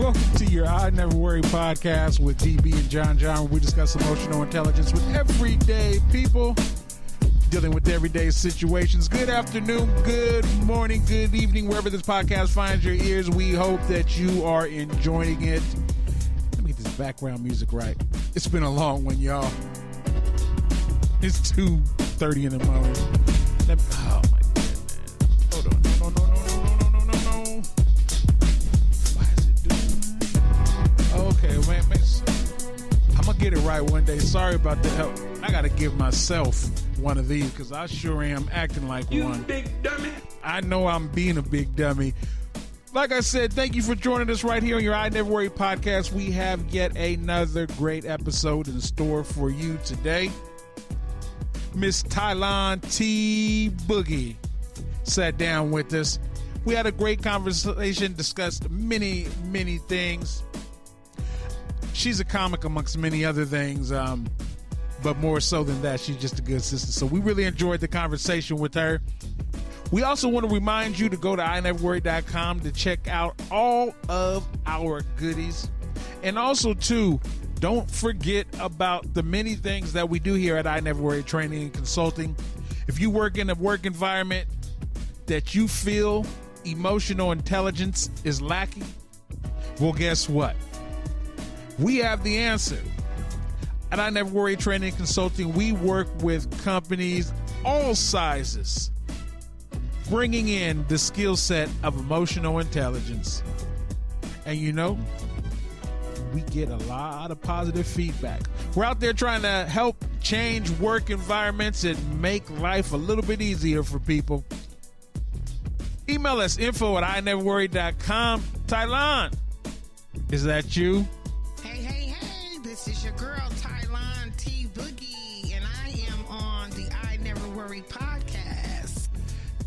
Welcome to your I Never Worry podcast with DB and John, where we discuss emotional intelligence with everyday people dealing with everyday situations. Good afternoon, good morning, good evening, wherever this podcast finds your ears. We hope that you are enjoying it. Let me get this background music right. It's been a long one, y'all. It's 2:30 in the morning. Oh my goodness. Hold on. No. Why is it doing that? Okay, man. I'm going to get it right one day. Sorry about the help. I got to give myself one of these because I sure am acting like you one. You big dummy. I know I'm being a big dummy. Like I said, thank you for joining us right here on your I Never Worry podcast. We have yet another great episode in store for you today. Miss TYLON-TBOOGIE sat down with us. We had a great conversation, discussed many things. She's a comic amongst many other things, but more so than that, she's just a good sister. So we really enjoyed the conversation with her. We also want to remind you to go to ineverworry.com to check out all of our goodies. And also, too, don't forget about the many things that we do here at I Never Worry Training and Consulting. If you work in a work environment that you feel emotional intelligence is lacking, well, guess what? We have the answer. At I Never Worry Training and Consulting, we work with companies all sizes, bringing in the skill set of emotional intelligence. And you know, we get a lot of positive feedback. We're out there trying to help change work environments and make life a little bit easier for people. Email us info@ineverworry.com. Tylone, is that you? Hey, this is your girl TYLON-TBOOGIE, and I am on the I Never Worry podcast.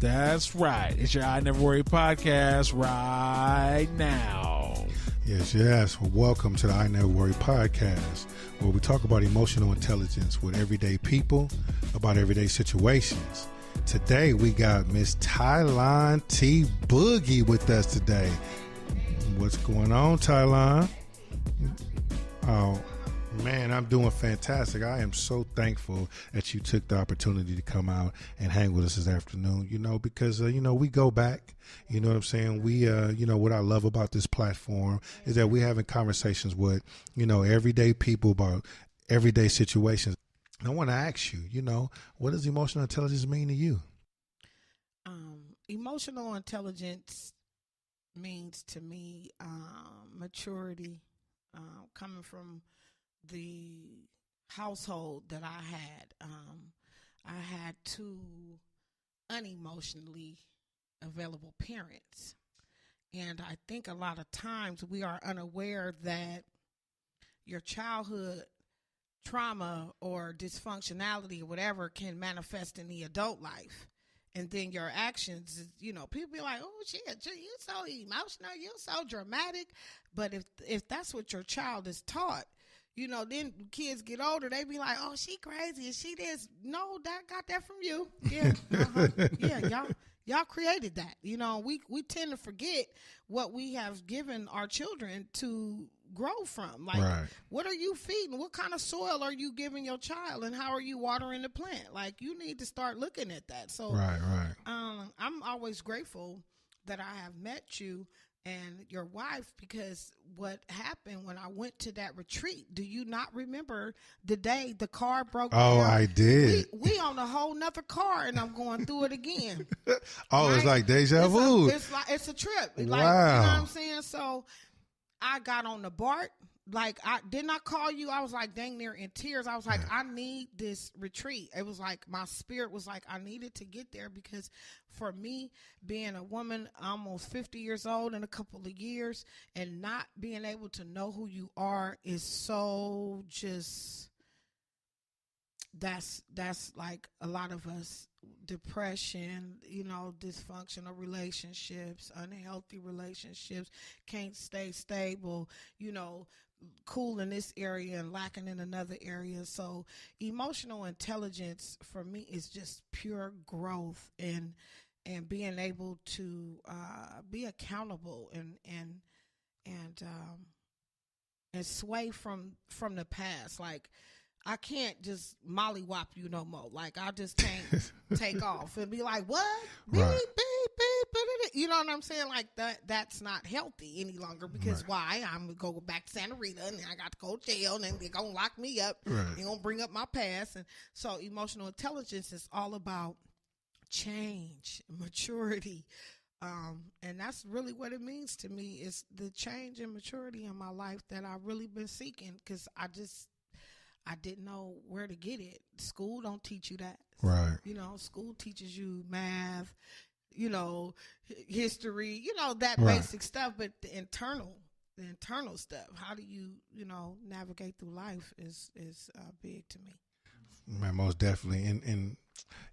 That's right. It's your I Never Worry podcast right now. Yes. Well, welcome to the I Never Worry podcast, where we talk about emotional intelligence with everyday people about everyday situations. Today, we got Miss TYLON-TBOOGIE with us today. What's going on, Tylone? Oh, man, I'm doing fantastic. I am so thankful that you took the opportunity to come out and hang with us this afternoon, because, we go back, you know what I'm saying? We, what I love about this platform is that we're having conversations with, everyday people about everyday situations. I want to ask you, what does emotional intelligence mean to you? Emotional intelligence means to me maturity, coming from the household that I had. I had two unemotionally available parents. And I think a lot of times we are unaware that your childhood trauma or dysfunctionality or whatever can manifest in the adult life. And then your actions, people be like, oh, shit, you so emotional, you so dramatic. But if that's what your child is taught, then kids get older, they be like, oh, she crazy, is she this? No, that got that from you. Yeah, yeah, y'all created that. We tend to forget what we have given our children to grow from. Like, right. What are you feeding? What kind of soil are you giving your child, and how are you watering the plant? Like, you need to start looking at that. So, right. I'm always grateful that I have met you and your wife, because what happened when I went to that retreat, do you not remember the day the car broke down? Oh, I did. We on a whole nother car, and I'm going through it again. Oh, right? It's like deja vu. It's a trip. Wow. You know what I'm saying? So I got on the BART. Like, didn't I call you? I was like dang near in tears. I was like, I need this retreat. It was like my spirit was like, I needed to get there, because for me, being a woman almost 50 years old in a couple of years and not being able to know who you are is so just, that's like a lot of us, depression, dysfunctional relationships, unhealthy relationships, can't stay stable, cool in this area and lacking in another area. So emotional intelligence for me is just pure growth and being able to be accountable and and sway from the past. Like, I can't just mollywop you no more. Like, I just can't take off and be like, what? Beep, Right. beep, beep, beep. You know what I'm saying? Like, that's not healthy any longer, because why? I'm going to go back to Santa Rita, and I got to go to jail, and they're going to lock me up. Right. They're going to bring up my past. And so emotional intelligence is all about change, maturity. And that's really what it means to me, is the change and maturity in my life that I've really been seeking, because I didn't know where to get it. School don't teach you that. Right. You know, school teaches you math, you know, history, you know, that Right. basic stuff, but the internal stuff, how do you, you know, navigate through life is big to me. Man, most definitely. And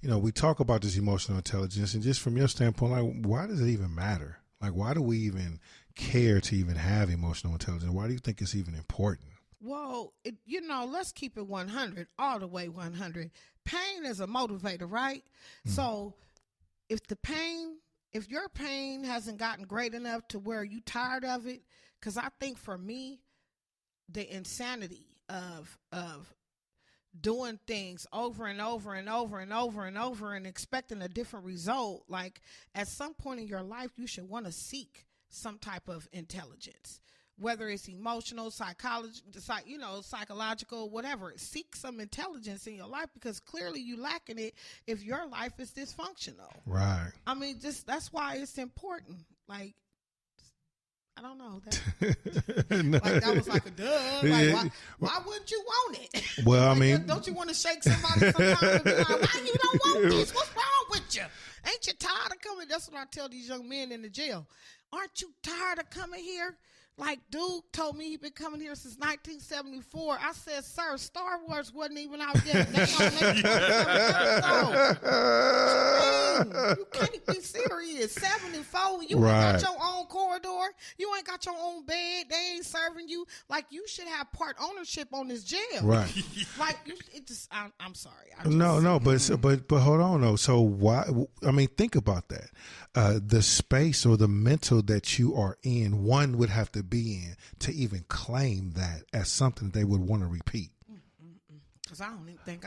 you know, we talk about this emotional intelligence, and just from your standpoint, like, why does it even matter? Like, why do we even care to even have emotional intelligence? Why do you think it's even important? Well, you know, let's keep it 100, all the way 100. Pain is a motivator, right? So if your pain hasn't gotten great enough to where you tired of it, because I think for me, the insanity of doing things over and over and over and over and over and expecting a different result, like, at some point in your life, you should want to seek some type of intelligence, whether it's emotional, psychological, whatever. Seek some intelligence in your life, because clearly you lacking it if your life is dysfunctional. Right. I mean, that's why it's important. Like, I don't know. Like, that was like a duh. Like, why wouldn't you want it? Well, Like, I mean, don't you want to shake somebody sometimes and be like, why you don't want this? What's wrong with you? Ain't you tired of coming? That's what I tell these young men in the jail. Aren't you tired of coming here? Like, dude told me he'd been coming here since 1974. I said, sir, Star Wars wasn't even out yet. They gonna make 27 episodes. You can't be serious. 74. You ain't got your own corridor. You ain't got your own bed. They ain't serving you. Like, you should have part ownership on this jail. Right. Like, I'm sorry. No, but hold on though. So why? I mean, think about that. The space or the mental that you are in, one would have to be in to even claim that as something they would want to repeat. Because I don't even think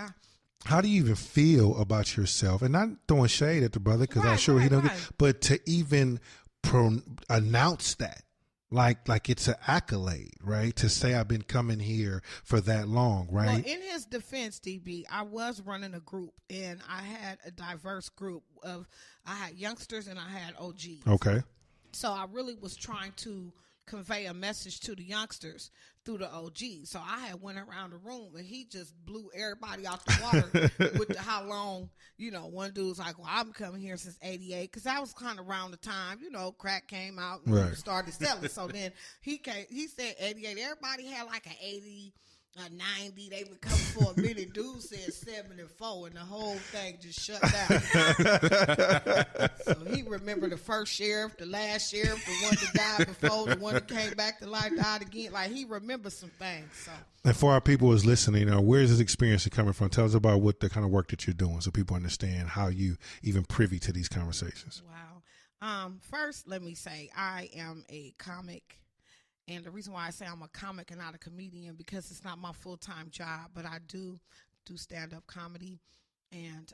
How do you even feel about yourself? And not throwing shade at the brother, because I'm sure he don't get, but to even announce that. Like it's an accolade, right? To say I've been coming here for that long, right? Well, in his defense, DB, I was running a group, and I had a diverse group I had youngsters and I had OGs. Okay. So I really was trying to convey a message to the youngsters through the OGs. So I had went around the room, and he just blew everybody out the water with how long, you know, one dude's like, well, I've been coming here since 88, because that was kind of around the time, you know, crack came out and started selling. So then he said 88. Everybody had like an 80, a 90. They would come for a minute. Dude said 74, and the whole thing just shut down. So he remembered the first sheriff, the last sheriff, the one that died before, the one that came back to life, died again. Like, he remembers some things. So. And for our people who's listening, where is this experience coming from? Tell us about what the kind of work that you're doing, so people understand how you even privy to these conversations. Wow. First, let me say I am a comic. And the reason why I say I'm a comic and not a comedian, because it's not my full-time job, but I do stand-up comedy. And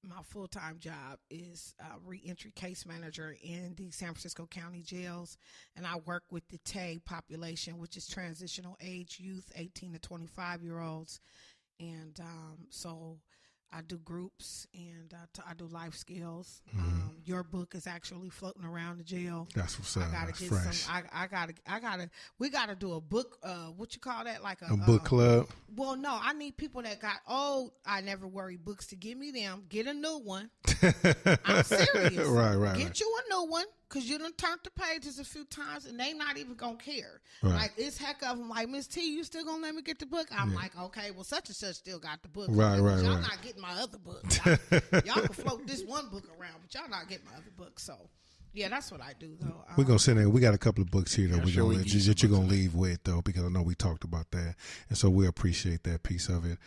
my full-time job is reentry case manager in the San Francisco County jails. And I work with the TAY population, which is transitional age youth, 18 to 25-year-olds. And so I do groups, and I do life skills. Your book is actually floating around the jail. That's what's up. I gotta get fresh. We gotta do a book. What you call that? Like a book club. Well, no, I need people that got old I Never Worry books to give me them. Get a new one. I'm serious. Right. Get you a new one, because you done turned the pages a few times, and they not even gonna care. Right. Like, it's heck of them. Like, Miss T, you still gonna let me get the book? I'm like, okay, well, such and such still got the book. Right. Y'all not getting my other book. Y'all can float this one book around, but y'all not getting my other book. So, yeah, that's what I do, though. We're gonna send in. We got a couple of books here that that you're gonna leave leave with, though, because I know we talked about that, and so we appreciate that piece of it.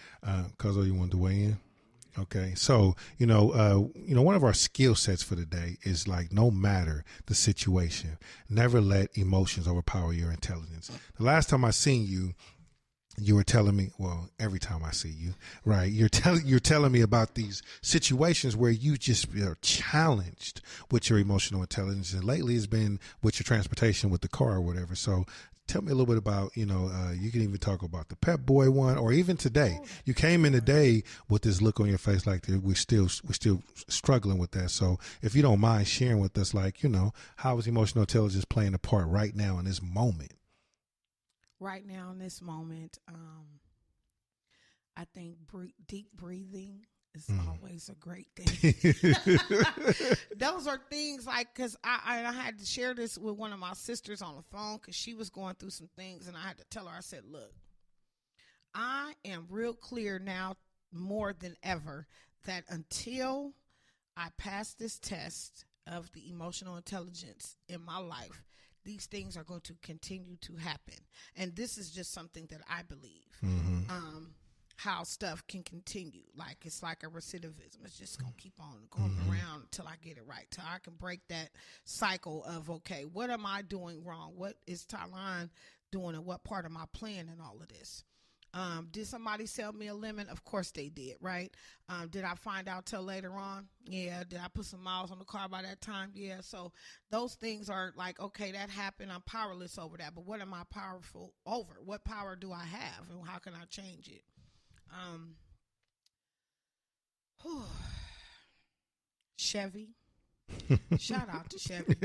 Cuzzo, you want to weigh in? Okay, so one of our skill sets for the day is like, no matter the situation, never let emotions overpower your intelligence. The last time I seen you, you were telling me, well, every time I see you, right? You're telling me about these situations where you just are challenged with your emotional intelligence, and lately it's been with your transportation, with the car or whatever. So tell me a little bit about, you can even talk about the Pep Boy one, or even today. You came in today with this look on your face like we're still struggling with that. So if you don't mind sharing with us, like, how is emotional intelligence playing a part right now in this moment? Right now in this moment, I think deep breathing is always a great thing. Those are things like, because I had to share this with one of my sisters on the phone because she was going through some things, and I had to tell her, I said, look, I am real clear now more than ever that until I pass this test of the emotional intelligence in my life, these things are going to continue to happen. And this is just something that I believe. How stuff can continue. Like, it's like a recidivism. It's just going to keep on going around until I get it right. Till I can break that cycle of, okay, what am I doing wrong? What is Tylone doing, and what part am I playing in all of this? Did somebody sell me a lemon? Of course they did, right? Did I find out till later on? Yeah. Did I put some miles on the car by that time? Yeah. So those things are like, okay, that happened. I'm powerless over that. But what am I powerful over? What power do I have, and how can I change it? Chevy. Shout out to Chevy.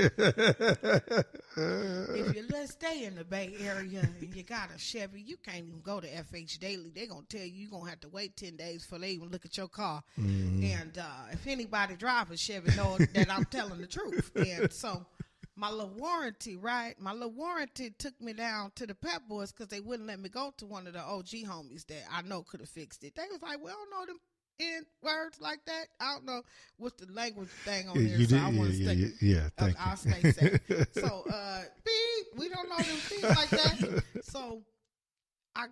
If you let's stay in the Bay Area and you got a Chevy, you can't even go to FH Daily. They're going to tell you you're going to have to wait 10 days before they even look at your car. And if anybody drives a Chevy, know that I'm telling the truth. And so my little warranty, right? My little warranty took me down to the Pep Boys because they wouldn't let me go to one of the OG homies that I know could have fixed it. They was like, we don't know them in words like that. I don't know what's the language thing on there, so I want to stay. Yeah, thank you. I'll stay safe. So, beep, we don't know them things like that. So, I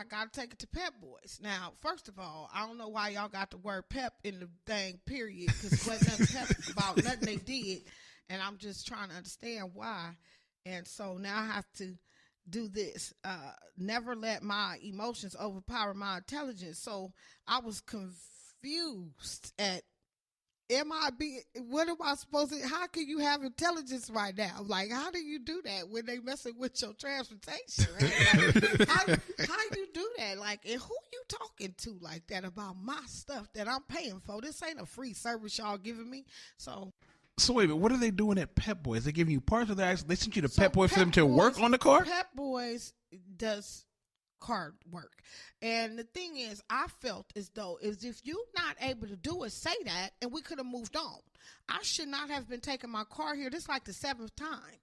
got to take it to Pep Boys. Now, first of all, I don't know why y'all got the word pep in the thing, period, because it wasn't nothing pep about nothing they did, and I'm just trying to understand why. And so now I have to do this. Never let my emotions overpower my intelligence. So I was confused at, what am I supposed to, how can you have intelligence right now? Like, how do you do that when they messing with your transportation? Right? Like, how you do that? Like, and who you talking to like that about my stuff that I'm paying for? This ain't a free service y'all giving me. So wait a minute, what are they doing at Pep Boys? They giving you parts of that? They sent you to Pep Boys for them to work on the car? Pep Boys does car work. And the thing is, I felt as though if you're not able to do it, say that, and we could have moved on. I should not have been taking my car here. This is like the 7th time.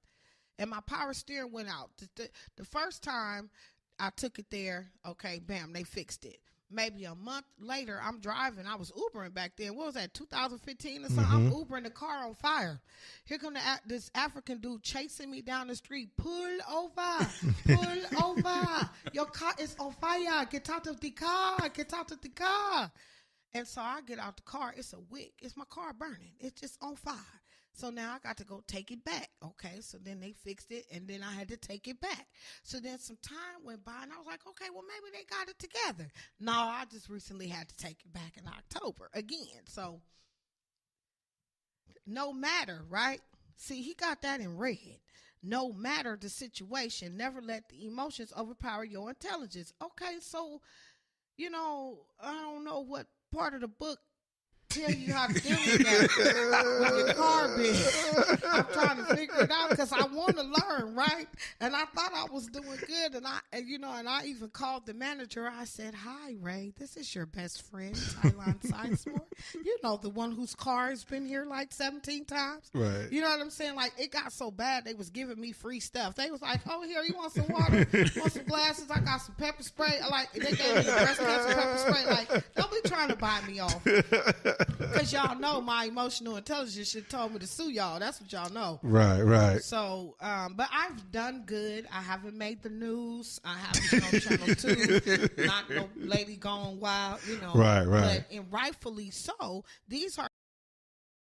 And my power steering went out. The first time I took it there, okay, bam, they fixed it. Maybe a month later, I'm driving. I was Ubering back then. What was that, 2015 or something? I'm Ubering, the car on fire. Here come this African dude chasing me down the street. Pull over. Pull over. Your car is on fire. Get out of the car. Get out of the car. And so I get out the car. It's a wick. It's my car burning. It's just on fire. So now I got to go take it back. Okay, so then they fixed it, and then I had to take it back. So then some time went by, and I was like, okay, well, maybe they got it together. No, I just recently had to take it back in October again. So no matter, right? See, he got that in red. No matter the situation, never let the emotions overpower your intelligence. Okay, so, I don't know what part of the book tell you how to deal with that when your car big. I'm trying to figure it out because I want to learn, right? And I thought I was doing good, and I even called the manager. I said, "Hi, Ray. This is your best friend, Sizemore. The one whose car has been here like 17 times. Right. You know what I'm saying? Like, it got so bad they was giving me free stuff. They was like, "Oh, here, you want some water? Want some glasses? I got some pepper spray." Like, they gave me the breast cancer pepper spray. Like, don't be trying to buy me off. Because y'all know my emotional intelligence should told me to sue y'all. That's what y'all know. Right. So, but I've done good. I haven't made the news. I haven't been on Channel 2. Not no lady gone wild, you know. Right. But, and rightfully so, these are